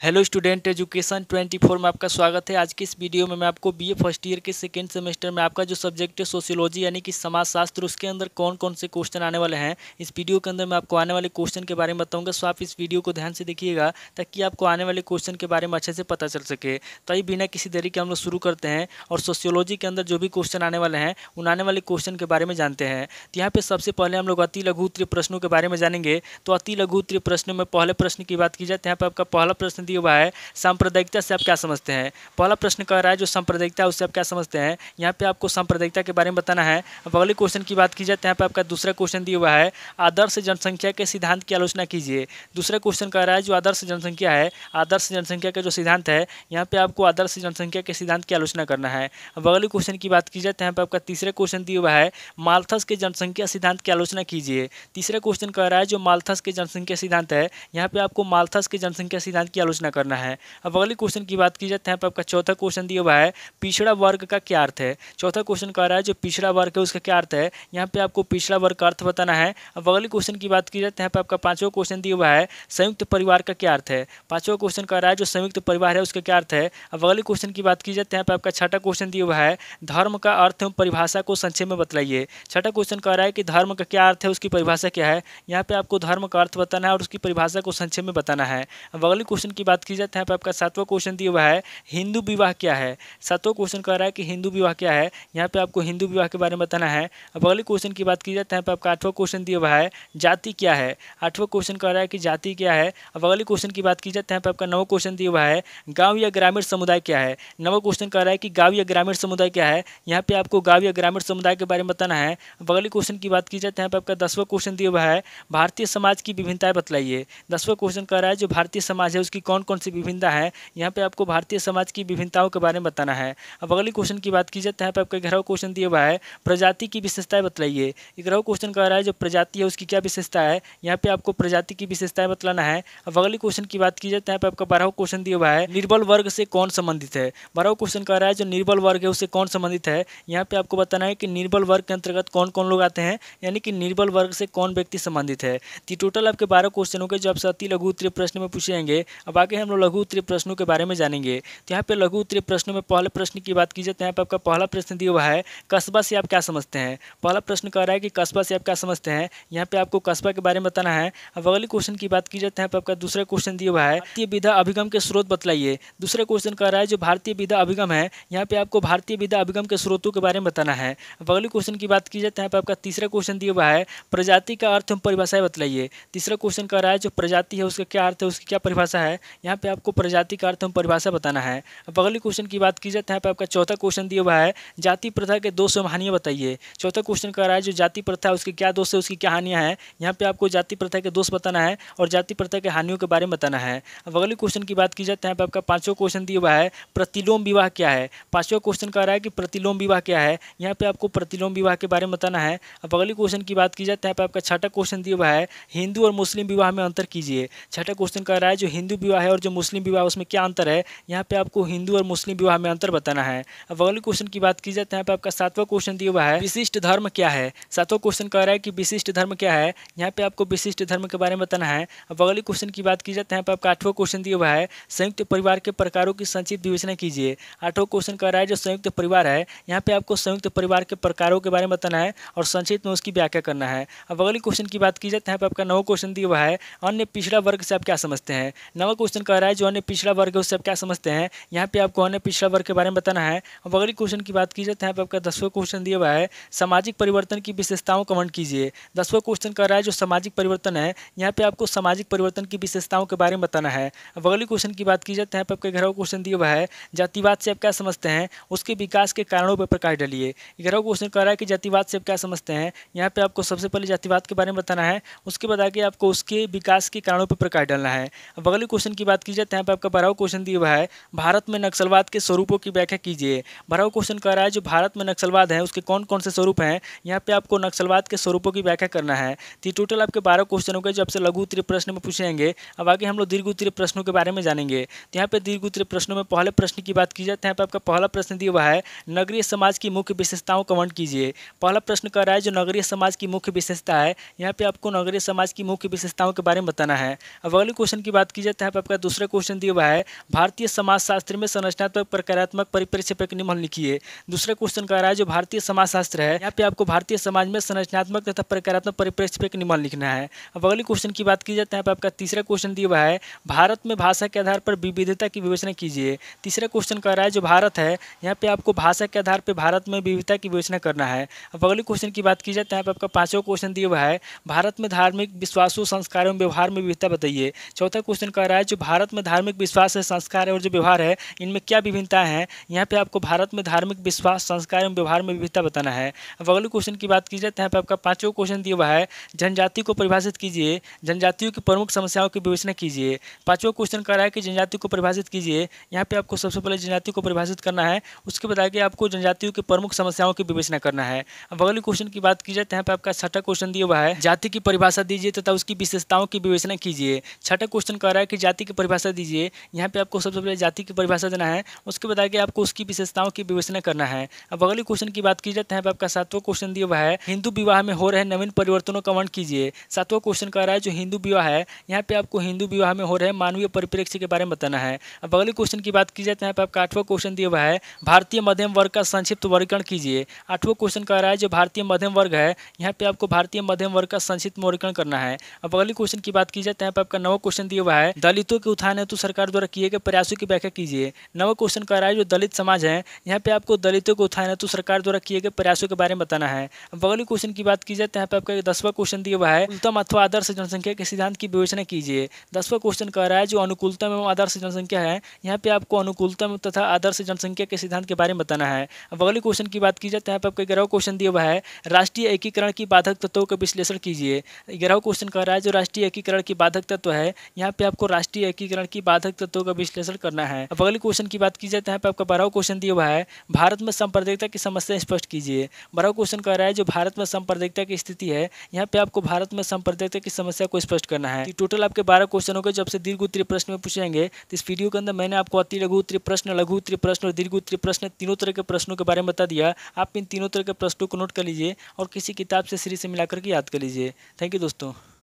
Hello student, education 24 में आपका स्वागत है। आज की इस वीडियो में मैं आपको बीए फर्स्ट ईयर के सेकेंड सेमेस्टर में आपका जो सब्जेक्ट है सोशियोलॉजी यानी कि समाजशास्त्र, उसके अंदर कौन कौन से क्वेश्चन आने वाले हैं, इस वीडियो के अंदर मैं आपको आने वाले क्वेश्चन के बारे में बताऊंगा। सो आप इस वीडियो को ध्यान से देखिएगा ताकि आपको आने वाले क्वेश्चन के बारे में अच्छे से पता चल सके। तो आइए बिना किसी देरी के हम लोग शुरू करते हैं और सोशियोलॉजी के अंदर जो भी क्वेश्चन आने वाले हैं उन आने वाले क्वेश्चन के बारे में जानते हैं। तो यहाँ पे सबसे पहले हम लोग अति लघु उत्तरीय प्रश्नों के बारे में जानेंगे। तो अति लघु उत्तरीय प्रश्नों में पहले प्रश्न की बात की जाए तो यहाँ पे आपका पहला प्रश्न दिया हुआ है, सांप्रदायिकता से आप क्या समझते हैं। पहला प्रश्न कह रहा है जो सांप्रदायिकता है उससे आप क्या समझते हैं। यहाँ पे आपको सांप्रदायिकता के बारे में बताना है। अब अगले क्वेश्चन की बात की जाए तो यहाँ पे आपका दूसरा क्वेश्चन दिया हुआ है, आदर्श जनसंख्या के सिद्धांत की आलोचना कीजिए। दूसरा क्वेश्चन कह रहा है जो आदर्श जनसंख्या है, आदर्श जनसंख्या का जो सिद्धांत है, यहाँ पे आपको आदर्श जनसंख्या के सिद्धांत की आलोचना करना है। अब अगले क्वेश्चन की बात की जाए तो यहाँ पे आपका तीसरा क्वेश्चन दिया हुआ है, माल्थस के जनसंख्या सिद्धांत की आलोचना कीजिए। तीसरा क्वेश्चन कह रहा है जो माल्थस के जनसंख्या सिद्धांत है, यहाँ पे आपको माल्थस के जनसंख्या सिद्धांत की आलोचना करना है। अब अगले क्वेश्चन की बात की जाए तो यहाँ पे आपका चौथा क्वेश्चन दिया हुआ है, पिछड़ा वर्ग का क्या अर्थ है। चौथा क्वेश्चन कह रहा है जो पिछड़ा वर्ग है उसका क्या अर्थ है। यहाँ पे आपको पिछड़ा वर्ग का अर्थ बताना है। अब अगले क्वेश्चन की बात की जाए तो यहाँ पे आपका पांचवा क्वेश्चन दिया हुआ है, संयुक्त परिवार का क्या अर्थ है। पांचवा क्वेश्चन कह रहा है जो संयुक्त परिवार है उसका क्या अर्थ है। अब अगले क्वेश्चन की बात की जाए तो यहाँ पे आपका छठा क्वेश्चन दिया हुआ है, धर्म का अर्थ एवं परिभाषा को संक्षेप में बतलाइए। छठा क्वेश्चन कह रहा है कि धर्म का क्या अर्थ है, उसकी परिभाषा क्या है। यहाँ पे आपको धर्म का अर्थ बताना है और उसकी परिभाषा को संक्षेप में बताना है। अब अगले क्वेश्चन की बात की जाए तो यहाँ पे आपका सातवां क्वेश्चन दिया हुआ है, हिंदू विवाह क्या है। सातवां क्वेश्चन कह रहा है कि हिंदू विवाह क्या है। यहाँ पे आपको हिंदू विवाह के बारे में बताना है। अब अगले क्वेश्चन की बात की जाए तो यहाँ पे आपका आठवां क्वेश्चन दिया हुआ है, जाति क्या है। आठवां क्वेश्चन कह रहा है कि जाति क्या है। अब अगले क्वेश्चन की बात की जाए तो यहाँ पे आपका नवा क्वेश्चन दिया हुआ है, गाँव या ग्रामीण समुदाय क्या है। नवा क्वेश्चन कह रहा है कि गाँव या ग्रामीण समुदाय क्या है। यहाँ पे आपको गाँव या ग्रामीण समुदाय के बारे में बताना है। अब अगले क्वेश्चन की बात की जाए तो यहाँ पे आपका 10वां क्वेश्चन दिया हुआ है, भारतीय समाज की विभिन्नताएं बतलाइए। 10वां क्वेश्चन कह रहा है जो भारतीय समाज है उसकी कौन कौन सी विभिन्नता है। यहाँ पे आपको भारतीय समाज की विभिन्नताओं के बारे में बताना है। अब अगले क्वेश्चन की बात की जाए तो यहाँ पे आपका 11वां क्वेश्चन दिया हुआ है, प्रजाति की विशेषताएं बतलाइए। 11वां क्वेश्चन कह रहा है जो प्रजाति है उसकी क्या विशेषता है। यहाँ पे आपको प्रजाति की विशेषताएं बतलाना है। अब अगले क्वेश्चन की बात की जाए तो यहाँ पे आपका 12वां क्वेश्चन दिया हुआ है, निर्बल वर्ग से कौन संबंधित है। 12वां क्वेश्चन कह रहा है जो निर्बल वर्ग है उससे कौन संबंधित है। यहाँ पे आपको बताना है कि निर्बल वर्ग के अंतर्गत कौन कौन लोग आते हैं, यानी कि निर्बल वर्ग से कौन व्यक्ति संबंधित है। तो टोटल आपके 12 क्वेश्चन हो गए जो आपसे अति लघु उत्तरीय प्रश्न में पूछे जाएंगे। अब आगे हम लोग लघु उत्तरीय प्रश्नों के बारे में जानेंगे। तो यहाँ पे लघु उत्तरीय प्रश्नों में पहले प्रश्न की बात की जाए तो यहाँ पे आपका पहला प्रश्न दिया हुआ है, कस्बा से आप क्या समझते हैं। पहला प्रश्न कह रहा है कि कस्बा से आप क्या समझते हैं। यहाँ पे आपको कस्बा के बारे में बताना है। अब अगले क्वेश्चन की बात की जाए तो यहाँ पे आपका दूसरा क्वेश्चन दिया हुआ है, भारतीय विधा अभिगम के स्रोत बतलाइए। दूसरा क्वेश्चन कह रहा है जो भारतीय विधा अभिगम है, यहाँ पे आपको भारतीय विधा अभिगम के स्रोतों के बारे में बताना है। अब अगले क्वेश्चन की बात की जाए तो यहाँ पे आपका तीसरा क्वेश्चन दिया हुआ है, प्रजाति का अर्थ एवं परिभाषाएं बतलाइए। तीसरा क्वेश्चन कह रहा है जो प्रजाति है उसका क्या अर्थ है, उसकी क्या परिभाषा है। यहाँ पे आपको प्रजाति का अर्थ एवं परिभाषा बताना है। अब अगले क्वेश्चन की बात की जाए तो यहाँ पे आपका चौथा क्वेश्चन दिया हुआ है, जाति प्रथा के दोष एवं हानियां बताइए। चौथा क्वेश्चन कह रहा है जो जाति प्रथा है उसके क्या दोष है, उसकी क्या हानियां हैं। यहाँ पे आपको जाति प्रथा के दोष बताना है और जाति प्रथा के हानियों के बारे में बताना है। अब अगले क्वेश्चन की बात की जाए तो यहाँ पे आपका पांचवा क्वेश्चन दिया हुआ है, प्रतिलोम विवाह क्या है। पांचवा क्वेश्चन कह रहा है कि प्रतिलोम विवाह क्या है। यहाँ पे आपको प्रतिलोम विवाह के बारे में बताना है। अब अगले क्वेश्चन की बात की जाए तो यहाँ पे आपका छठा क्वेश्चन दिया हुआ है, हिंदू और मुस्लिम विवाह में अंतर कीजिए। छठा क्वेश्चन कह रहा है जो हिंदू विवाह है और जो मुस्लिम विवाह उसमें क्या अंतर है। यहाँ पे आपको हिंदू और मुस्लिम विवाह में अंतर बताना है। अब अगले क्वेश्चन की बात की जाए तो यहाँ पे आपका सातवां क्वेश्चन दिया हुआ है, विशिष्ट धर्म क्या है। सातवां क्वेश्चन कह रहा है कि विशिष्ट धर्म क्या है। यहाँ पे आपको विशिष्ट धर्म के बारे में बताना है। अब अगले क्वेश्चन की बात की जाए तो यहाँ पे आपका आठवां क्वेश्चन दिया हुआ है, संयुक्त परिवार के प्रकारों की संक्षिप्त विवेचना कीजिए। आठवां क्वेश्चन कह रहा है जो संयुक्त परिवार है, यहाँ पे आपको संयुक्त परिवार के प्रकारों के बारे में बताना है और संक्षिप्त में उसकी व्याख्या करना है। अब अगले क्वेश्चन की बात की जाए तो यहाँ पे आपका नवा क्वेश्चन दिया हुआ है, अन्य पिछड़ा वर्ग से आप क्या समझते हैं। नवा क्वेश्चन कह रहा है जो अन्य पिछड़ा वर्ग है उससे आप क्या समझते हैं। यहाँ पे आपको अन्य पिछड़ा वर्ग के बारे में बताना है। अब अगले क्वेश्चन की बात की जाए तो यहाँ पे आपका 10वां क्वेश्चन दिया हुआ है, सामाजिक परिवर्तन की विशेषताओं का वर्णन कीजिए। 10वां क्वेश्चन कर रहा है जो सामाजिक परिवर्तन है, यहाँ पे आपको सामाजिक परिवर्तन की विशेषताओं के बारे में बताना है। अब अगले क्वेश्चन की बात की जाए तो यहाँ पे आपका 11वां क्वेश्चन दिया हुआ है, जातिवाद से आप क्या समझते हैं, उसके विकास के कारणों पर प्रकाश डालिए। 11वां क्वेश्चन कर रहा है कि जातिवाद से आप क्या समझते हैं। यहाँ पे आपको सबसे पहले जातिवाद के बारे में बताना है, उसके बाद आगे आपको उसके विकास के कारणों पर प्रकाश डालना है। अब अगले क्वेश्चन की बात की जाए तो यहाँ पे आपका 12वां क्वेश्चन दिया हुआ है, भारत में नक्सलवाद के स्वरूपों की व्याख्या कीजिए। 12वां क्वेश्चन कह रहा है जो भारत में नक्सलवाद है उसके कौन कौन से स्वरूप हैं। यहाँ पे आपको नक्सलवाद के स्वरूपों की व्याख्या करना है। तो टोटल आपके 12 क्वेश्चन हो गए जो आपसे लघु उत्तरीय प्रश्न में पूछे जाएंगे। अब आगे हम लोग दीर्घ उत्तरीय प्रश्नों के बारे में जानेंगे। तो यहाँ पे दीर्घ उत्तरीय प्रश्नों में पहले प्रश्न की बात की जाए तो यहाँ पे आपका पहला प्रश्न दिया हुआ है, नगरीय समाज की मुख्य विशेषताओं का वर्णन कीजिए। पहला प्रश्न कह रहा है जो नगरीय समाज की मुख्य विशेषता है, यहाँ पे आपको नगरीय समाज की मुख्य विशेषताओं के बारे में बताना है। अब अगले क्वेश्चन की बात की जाए तो यहाँ पे आपका दूसरा क्वेश्चन दिया हुआ है, भारतीय समाजशास्त्र में संरचनात्मक प्रकारात्मक परिप्रेक्ष्य पर निम्न लिखिए। दूसरा क्वेश्चन कह रहा है जो भारतीय समाजशास्त्र है, यहाँ पे आपको भारतीय समाज में संरचनात्मक तथा प्रकारात्मक परिप्रेक्ष्य पर निम्न लिखना है। अब अगले क्वेश्चन की बात की जाए तो यहाँ पे आपका तीसरा क्वेश्चन दिया हुआ है, भारत में भाषा के आधार पर विविधता की विवेचना कीजिए। तीसरा क्वेश्चन कह रहा है जो भारत है, यहाँ पे आपको भाषा के आधार पर भारत में विविधता की विवेचना करना है। अब अगले क्वेश्चन की बात की जाए तो यहाँ पे आपका पांचवा क्वेश्चन दिया हुआ है, भारत में धार्मिक विश्वासों, संस्कारों, व्यवहार में विविधता बताइए। चौथा क्वेश्चन कह रहा है जो भारत में धार्मिक विश्वास है, संस्कार है और जो व्यवहार है, इनमें क्या विभिन्नताएं हैं। यहाँ पे आपको भारत में धार्मिक विश्वास, संस्कार एवं व्यवहार में विविधता बताना है। अब अगले क्वेश्चन की बात की जाए तो यहाँ पे आपका पांचवा क्वेश्चन दिया हुआ है, जनजाति को परिभाषित कीजिए, जनजातियों की प्रमुख समस्याओं की विवेचना कीजिए। पांचवा क्वेश्चन कह रहा है कि जनजाति को परिभाषित कीजिए। यहाँ पे आपको सबसे पहले जनजाति को परिभाषित करना है, उसके बाद आगे आपको जनजातियों की प्रमुख समस्याओं की विवेचना करना है। अब अगले क्वेश्चन की बात की जाए तो यहाँ पे आपका छठा क्वेश्चन दिया हुआ है, जाति की परिभाषा दीजिए तथा उसकी विशेषताओं की विवेचना कीजिए। छठा क्वेश्चन कह रहा है कि जाति की परिभाषा दीजिए। यहाँ पे आपको सबसे पहले जाति की परिभाषा देना है, उसके बाद आगे आपको उसकी विशेषताओं की विवेचना करना है। अब अगले क्वेश्चन की बात की जाए तो यहाँ पे आपका सातवां क्वेश्चन दिया हुआ है, हिंदू विवाह में हो रहे नवीन परिवर्तनों का वर्णन कीजिए। सातवां क्वेश्चन कह रहा है जो हिंदू विवाह है, यहाँ पे आपको हिंदू विवाह में हो रहे मानवीय परिप्रेक्ष्य के बारे में बताना है। अब अगले क्वेश्चन की बात की जाए तो यहाँ पे आपका आठवां क्वेश्चन दिया हुआ है, भारतीय मध्यम वर्ग का संक्षिप्त वर्गीकरण कीजिए। आठवां क्वेश्चन कह रहा है जो भारतीय मध्यम वर्ग है, यहाँ पे आपको भारतीय मध्यम वर्ग का संक्षिप्त वर्गीकरण करना है। अब अगले क्वेश्चन की बात की जाए तो यहाँ पे आपका नवा क्वेश्चन दिया हुआ है, दलितों के उत्थान हेतु सरकार द्वारा किए गए प्रयासों की व्याख्या कीजिए। नवा क्वेश्चन कह रहा है जो दलित समाज है, यहाँ पे आपको दलितों के उत्थान हेतु सरकार द्वारा किए गए प्रयासों के बारे में बताना है। अब अगले क्वेश्चन की बात की जाए तो यहाँ पे आपका 10वां क्वेश्चन दिया हुआ है, अनुकूलतम अथवा आदर्श जनसंख्या के सिद्धांत की विवेचना कीजिए। 10वां क्वेश्चन कह रहा है जो अनुकूलतम एवं आदर्श जनसंख्या है, यहाँ पे आपको अनुकूलतम तथा आदर्श जनसंख्या के सिद्धांत के बारे में बताना है। अब अगले क्वेश्चन की बात की जाए तो यहाँ पे आपका 11वां क्वेश्चन दिया हुआ है, राष्ट्रीय एकीकरण की बाधक तत्वों का विश्लेषण कीजिए। 11वां क्वेश्चन कह रहा है जो राष्ट्रीय एकीकरण की बाधक तत्व है, यहाँ पे आपको राष्ट्रीय एकीकरण की बाधक तत्वों का विश्लेषण करना है। अब अगले क्वेश्चन की बात की जाए तो यहाँ पे आपका 12वां क्वेश्चन दिया हुआ है, भारत में सांप्रदायिकता की समस्या स्पष्ट कीजिए। 12वां क्वेश्चन कह रहा है जो भारत में सांप्रदायिकता की स्थिति है, यहाँ पे आपको भारत में सांप्रदायिकता की समस्या को स्पष्ट करना है। टोटल आपके 12 क्वेश्चन हो गए जो आपसे दीर्घ उत्तरीय प्रश्न में पूछेंगे। तो इस वीडियो के अंदर मैंने आपको अति लघु उत्तरीय प्रश्न, लघु उत्तरीय प्रश्न और दीर्घ उत्तरीय प्रश्न तीनों तरह के प्रश्नों के बारे में बता दिया। आप इन तीनों तरह के प्रश्नों को नोट कर लीजिए और किसी किताब से सीरीज से मिलाकर के याद कर लीजिए। थैंक यू दोस्तों।